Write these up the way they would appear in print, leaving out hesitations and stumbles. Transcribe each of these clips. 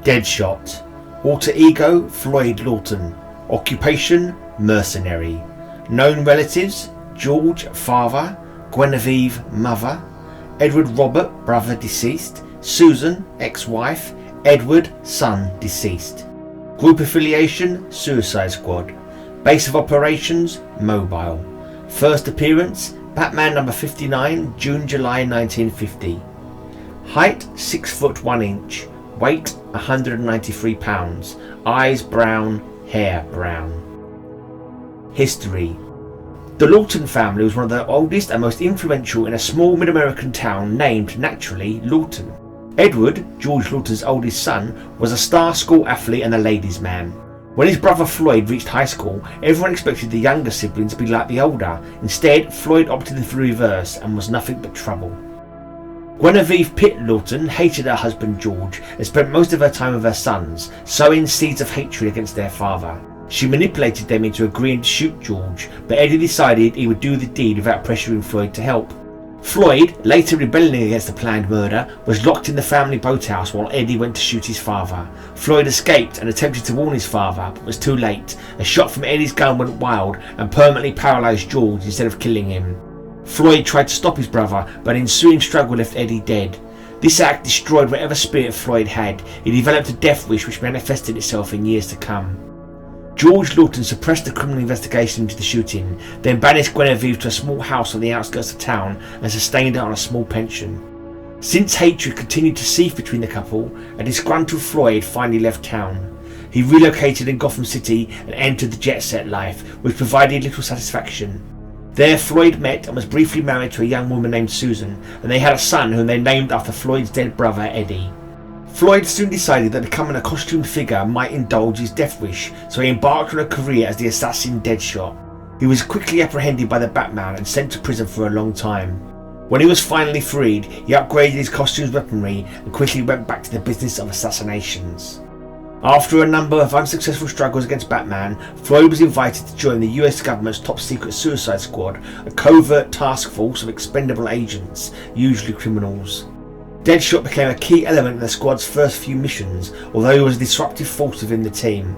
Deadshot. Alter ego Floyd Lawton. Occupation mercenary. Known relatives: George, father; Guinevere, mother; Edward Robert, brother, deceased; Susan, ex-wife; Edward, son, deceased. Group affiliation: Suicide Squad. Base of operations: Mobile. First appearance: Batman number 59, June-July 1950. Height 6 foot 1 inch. Weight 193 pounds. Eyes brown, hair brown. History. The Lawton family was one of the oldest and most influential in a small mid-American town named, naturally, Lawton. Edward, George Lawton's oldest son, was a star school athlete and a ladies' man. When his brother Floyd reached high school, everyone expected the younger sibling to be like the older. Instead, Floyd opted for the reverse and was nothing but trouble. Guinevere Pitt Lawton hated her husband George and spent most of her time with her sons, sowing seeds of hatred against their father. She manipulated them into agreeing to shoot George, but Eddie decided he would do the deed without pressuring Floyd to help. Floyd, later rebelling against the planned murder, was locked in the family boathouse while Eddie went to shoot his father. Floyd escaped and attempted to warn his father, but was too late. A shot from Eddie's gun went wild and permanently paralysed George instead of killing him. Floyd tried to stop his brother, but an ensuing struggle left Eddie dead. This act destroyed whatever spirit Floyd had. He developed a death wish which manifested itself in years to come. George Lawton suppressed the criminal investigation into the shooting, then banished Guinevere to a small house on the outskirts of town and sustained her on a small pension. Since hatred continued to seethe between the couple, a disgruntled Floyd finally left town. He relocated in Gotham City and entered the jet-set life, which provided little satisfaction. There Floyd met and was briefly married to a young woman named Susan, and they had a son whom they named after Floyd's dead brother Eddie. Floyd soon decided that becoming a costumed figure might indulge his death wish, so he embarked on a career as the assassin Deadshot. He was quickly apprehended by the Batman and sent to prison for a long time. When he was finally freed, he upgraded his costume's weaponry and quickly went back to the business of assassinations. After a number of unsuccessful struggles against Batman, Floyd was invited to join the US government's top-secret Suicide Squad, a covert task force of expendable agents, usually criminals. Deadshot became a key element in the squad's first few missions, although he was a disruptive force within the team.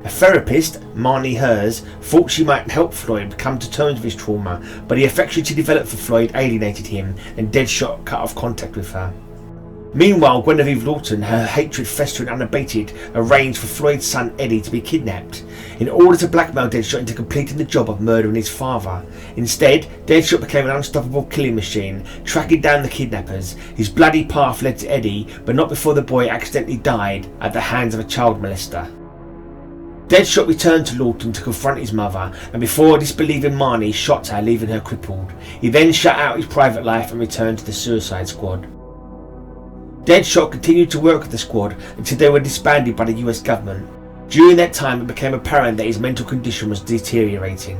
A therapist, Marnie Hers, thought she might help Floyd come to terms with his trauma, but the affection she developed for Floyd alienated him, and Deadshot cut off contact with her. Meanwhile, Guinevere Lawton, her hatred festering unabated, arranged for Floyd's son Eddie to be kidnapped, in order to blackmail Deadshot into completing the job of murdering his father. Instead, Deadshot became an unstoppable killing machine, tracking down the kidnappers. His bloody path led to Eddie, but not before the boy accidentally died at the hands of a child molester. Deadshot returned to Lawton to confront his mother, and before disbelieving Marnie, shot her, leaving her crippled. He then shut out his private life and returned to the Suicide Squad. Deadshot continued to work with the squad until they were disbanded by the US government. During that time, it became apparent that his mental condition was deteriorating.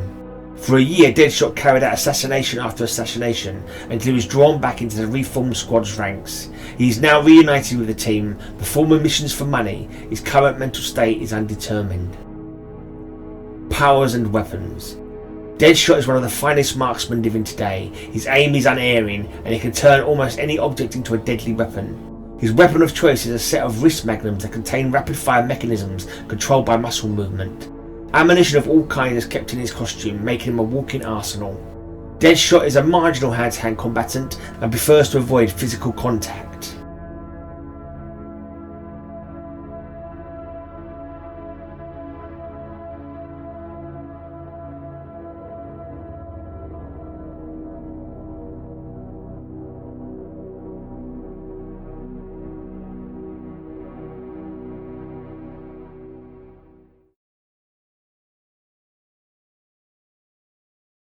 For a year, Deadshot carried out assassination after assassination until he was drawn back into the reformed squad's ranks. He is now reunited with the team, performing missions for money. His current mental state is undetermined. Powers and weapons. Deadshot is one of the finest marksmen living today. His aim is unerring, and he can turn almost any object into a deadly weapon. His weapon of choice is a set of wrist magnums that contain rapid-fire mechanisms controlled by muscle movement. Ammunition of all kinds is kept in his costume, making him a walking arsenal. Deadshot is a marginal hand-to-hand combatant and prefers to avoid physical contact.